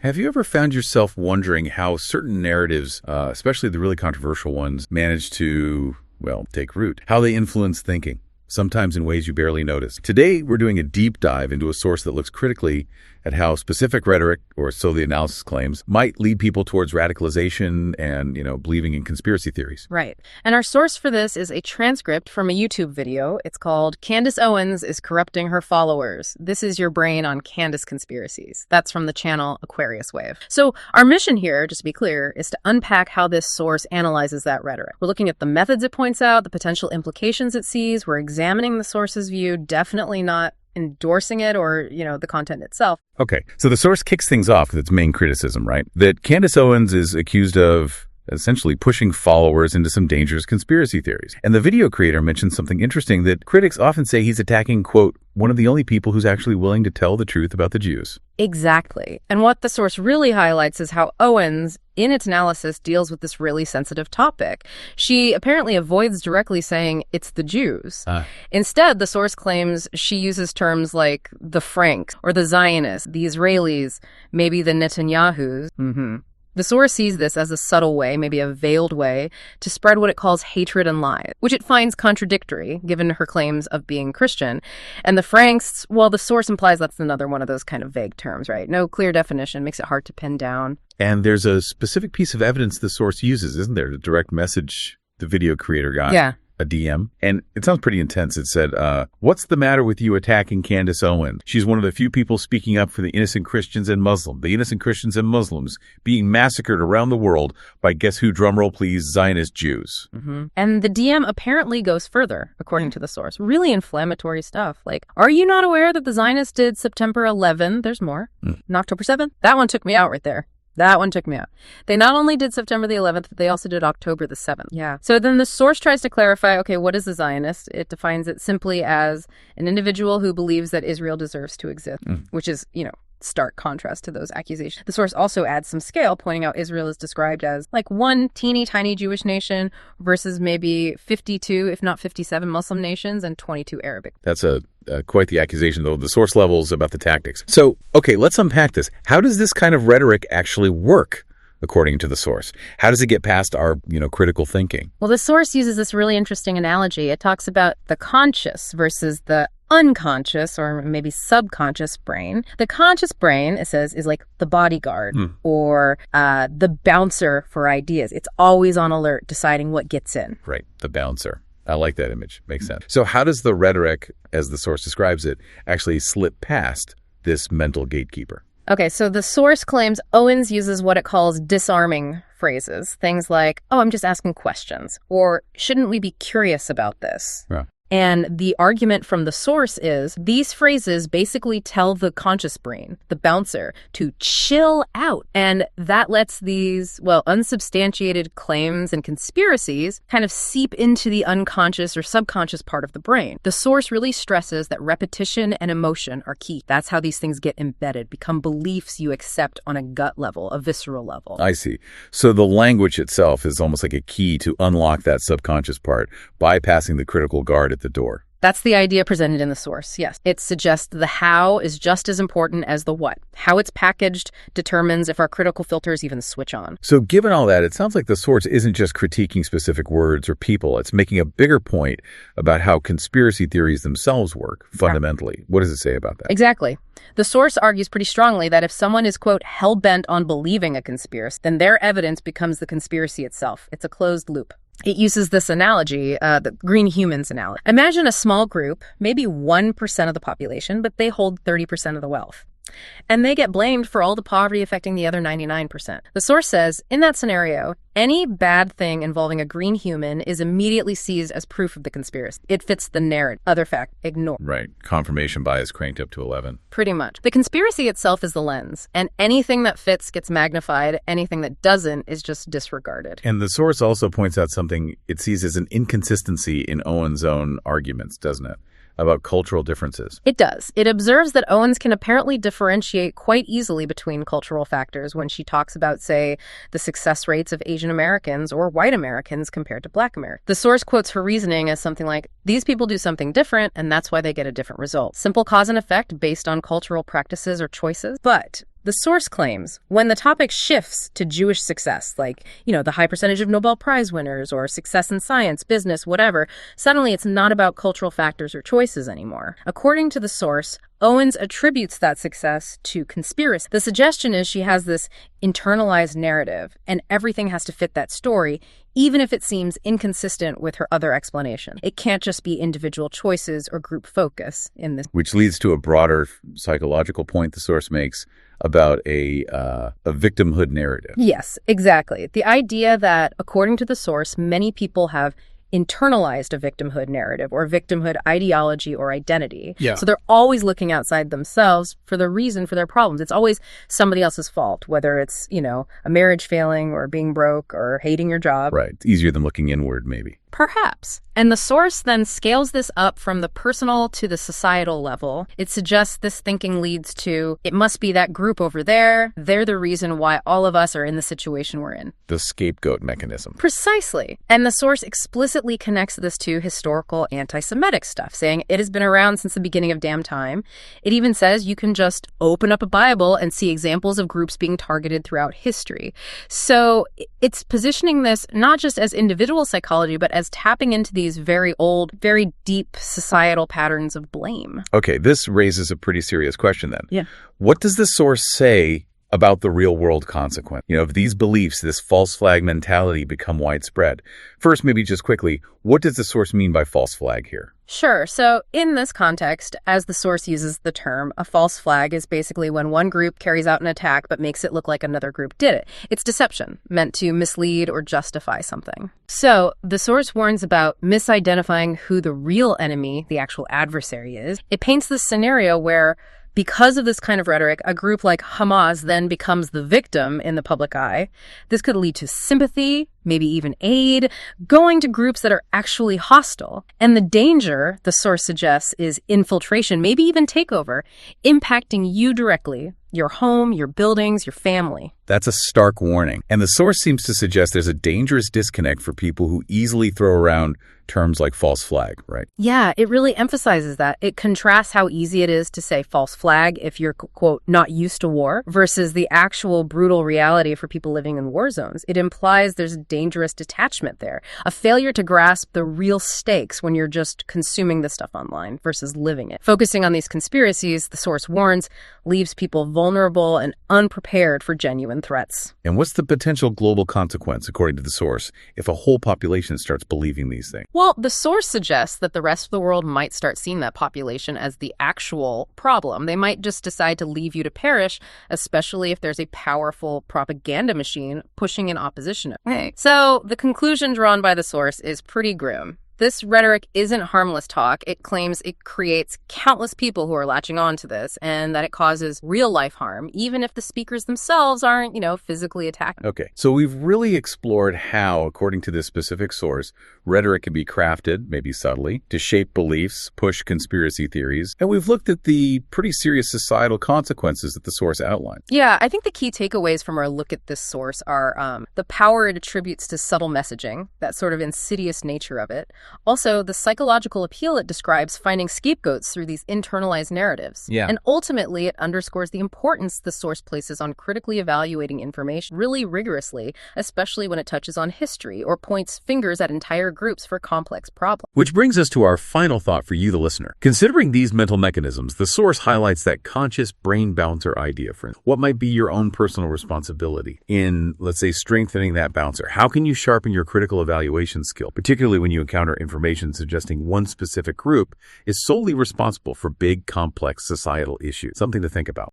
Have you ever found yourself wondering how certain narratives, especially the really controversial ones, manage to, well, take root? How they influence thinking, sometimes in ways you barely notice. Today, we're doing a deep dive into a source that looks critically at how specific rhetoric, or so the analysis claims, might lead people towards radicalization and, believing in conspiracy theories. Right. And our source for this is a transcript from a YouTube video. It's called Candace Owens is Corrupting Her Followers. This is your brain on CANDACE Conspiracies. That's from the channel Aquarius Waive. So our mission here, just to be clear, is to unpack how this source analyzes that rhetoric. We're looking at the methods it points out, the potential implications it sees. We're examining the source's view, definitely not endorsing it or, the content itself. Okay, so the source kicks things off with its main criticism, right? That Candace Owens is accused of essentially pushing followers into some dangerous conspiracy theories. And the video creator mentions something interesting, that critics often say he's attacking, quote, one of the only people who's actually willing to tell the truth about the Jews. Exactly. And what the source really highlights is how Owens, in its analysis, deals with this really sensitive topic. She apparently avoids directly saying it's the Jews. Instead, the source claims she uses terms like the Franks or the Zionists, the Israelis, maybe the Netanyahus. The source sees this as a subtle way, maybe a veiled way, to spread what it calls hatred and lies, which it finds contradictory, given her claims of being Christian. And the Franks, well, the source implies that's another one of those kind of vague terms, right? No clear definition, makes it hard to pin down. And there's a specific piece of evidence the source uses, isn't there? The direct message the video creator got. Yeah. A DM. And it sounds pretty intense. It said, what's the matter with you attacking Candace Owens? She's one of the few people speaking up for the innocent Christians and Muslims. The innocent Christians and Muslims being massacred around the world by, guess who, drumroll please, Zionist Jews. And the DM apparently goes further, according to the source. Really inflammatory stuff. Like, are you not aware that the Zionists did September 11th? There's more. And October 7th? That one took me out right there. That one took me out. They not only did September the 11th, but they also did October the 7th. Yeah. So then the source tries to clarify, okay, what is a Zionist? It defines it simply as an individual who believes that Israel deserves to exist, which is, stark contrast to those accusations. The source also adds some scale, pointing out Israel is described as like one teeny tiny Jewish nation versus maybe 52, if not 57 Muslim nations and 22 Arabic. That's quite the accusation, though. The source level's about the tactics. So, okay, let's unpack this. How does this kind of rhetoric actually work, according to the source? How does it get past our, critical thinking? Well, the source uses this really interesting analogy. It talks about the conscious versus the unconscious or maybe subconscious brain. The conscious brain, it says, is like the bodyguard or the bouncer for ideas. It's always on alert, deciding what gets in. Right, the bouncer. I like that image. Makes sense. So how does the rhetoric, as the source describes it, actually slip past this mental gatekeeper? Okay, so the source claims Owens uses what it calls disarming phrases. Things like, oh, I'm just asking questions, or shouldn't we be curious about this? Yeah. And the argument from the source is these phrases basically tell the conscious brain, the bouncer, to chill out. And that lets these, unsubstantiated claims and conspiracies kind of seep into the unconscious or subconscious part of the brain. The source really stresses that repetition and emotion are key. That's how these things get embedded, become beliefs you accept on a gut level, a visceral level. I see. So the language itself is almost like a key to unlock that subconscious part, bypassing the critical guard at the door. That's the idea presented in the source, yes. It suggests the how is just as important as the what. How it's packaged determines if our critical filters even switch on. So given all that, it sounds like the source isn't just critiquing specific words or people. It's making a bigger point about how conspiracy theories themselves work fundamentally. Yeah. What does it say about that? Exactly. The source argues pretty strongly that if someone is, quote, hell-bent on believing a conspiracy, then their evidence becomes the conspiracy itself. It's a closed loop. It uses this analogy, the green humans analogy. Imagine a small group, maybe 1% of the population, but they hold 30% of the wealth. And they get blamed for all the poverty affecting the other 99%. The source says, in that scenario, any bad thing involving a green human is immediately seized as proof of the conspiracy. It fits the narrative. Other fact, ignore. Right. Confirmation bias cranked up to 11. Pretty much. The conspiracy itself is the lens, and anything that fits gets magnified. Anything that doesn't is just disregarded. And the source also points out something it sees as an inconsistency in Owens' own arguments, doesn't it? About cultural differences. It does. It observes that Owens can apparently differentiate quite easily between cultural factors when she talks about, say, the success rates of Asian Americans or white Americans compared to black Americans. The source quotes her reasoning as something like, these people do something different, and that's why they get a different result. Simple cause and effect based on cultural practices or choices. But The source claims when the topic shifts to Jewish success, like, the high percentage of Nobel Prize winners or success in science, business, whatever, suddenly it's not about cultural factors or choices anymore. According to the source, Owens attributes that success to conspiracy. The suggestion is she has this internalized narrative, and everything has to fit that story, even if it seems inconsistent with her other explanation. It can't just be individual choices or group focus in this. Which leads to a broader psychological point the source makes about a victimhood narrative. Yes, exactly. The idea that, according to the source, many people have internalized a victimhood narrative or victimhood ideology or identity. Yeah. So they're always looking outside themselves for the reason for their problems. It's always somebody else's fault, whether it's, a marriage failing or being broke or hating your job. Right. It's easier than looking inward, maybe. Perhaps. And the source then scales this up from the personal to the societal level. It suggests this thinking leads to, it must be that group over there. They're the reason why all of us are in the situation we're in. The scapegoat mechanism. Precisely. And the source explicitly connects this to historical anti-Semitic stuff, saying it has been around since the beginning of damn time. It even says you can just open up a Bible and see examples of groups being targeted throughout history. So it's positioning this not just as individual psychology, but as tapping into these very old, very deep societal patterns of blame. Okay, this raises a pretty serious question then. Yeah. What does the source say about the real world consequence? If these beliefs, this false flag mentality become widespread. First, maybe just quickly, what does the source mean by false flag here? Sure. So in this context, as the source uses the term, a false flag is basically when one group carries out an attack but makes it look like another group did it. It's deception, meant to mislead or justify something. So the source warns about misidentifying who the real enemy, the actual adversary, is. It paints this scenario where, because of this kind of rhetoric, a group like Hamas then becomes the victim in the public eye. This could lead to sympathy, maybe even aid, going to groups that are actually hostile. And the danger, the source suggests, is infiltration, maybe even takeover, impacting you directly, your home, your buildings, your family. That's a stark warning. And the source seems to suggest there's a dangerous disconnect for people who easily throw around terms like false flag, right? Yeah, it really emphasizes that. It contrasts how easy it is to say false flag if you're, quote, not used to war, versus the actual brutal reality for people living in war zones. It implies there's a dangerous detachment there, a failure to grasp the real stakes when you're just consuming this stuff online versus living it. Focusing on these conspiracies, the source warns, leaves people vulnerable and unprepared for genuine threats. And what's the potential global consequence, according to the source, if a whole population starts believing these things? Well, the source suggests that the rest of the world might start seeing that population as the actual problem. They might just decide to leave you to perish, especially if there's a powerful propaganda machine pushing in opposition. Okay. So the conclusion drawn by the source is pretty grim. This rhetoric isn't harmless talk. It claims it creates countless people who are latching on to this and that it causes real life harm, even if the speakers themselves aren't, physically attacked. Okay, so we've really explored how, according to this specific source, rhetoric can be crafted, maybe subtly, to shape beliefs, push conspiracy theories, and we've looked at the pretty serious societal consequences that the source outlined. Yeah, I think the key takeaways from our look at this source are the power it attributes to subtle messaging, that sort of insidious nature of it. Also, the psychological appeal it describes finding scapegoats through these internalized narratives. Yeah. And ultimately, it underscores the importance the source places on critically evaluating information really rigorously, especially when it touches on history or points fingers at entire groups for complex problems. Which brings us to our final thought for you, the listener. Considering these mental mechanisms, the source highlights that conscious brain bouncer idea. For what might be your own personal responsibility in, let's say, strengthening that bouncer? How can you sharpen your critical evaluation skill, particularly when you encounter information suggesting one specific group is solely responsible for big, complex societal issues? Something to think about.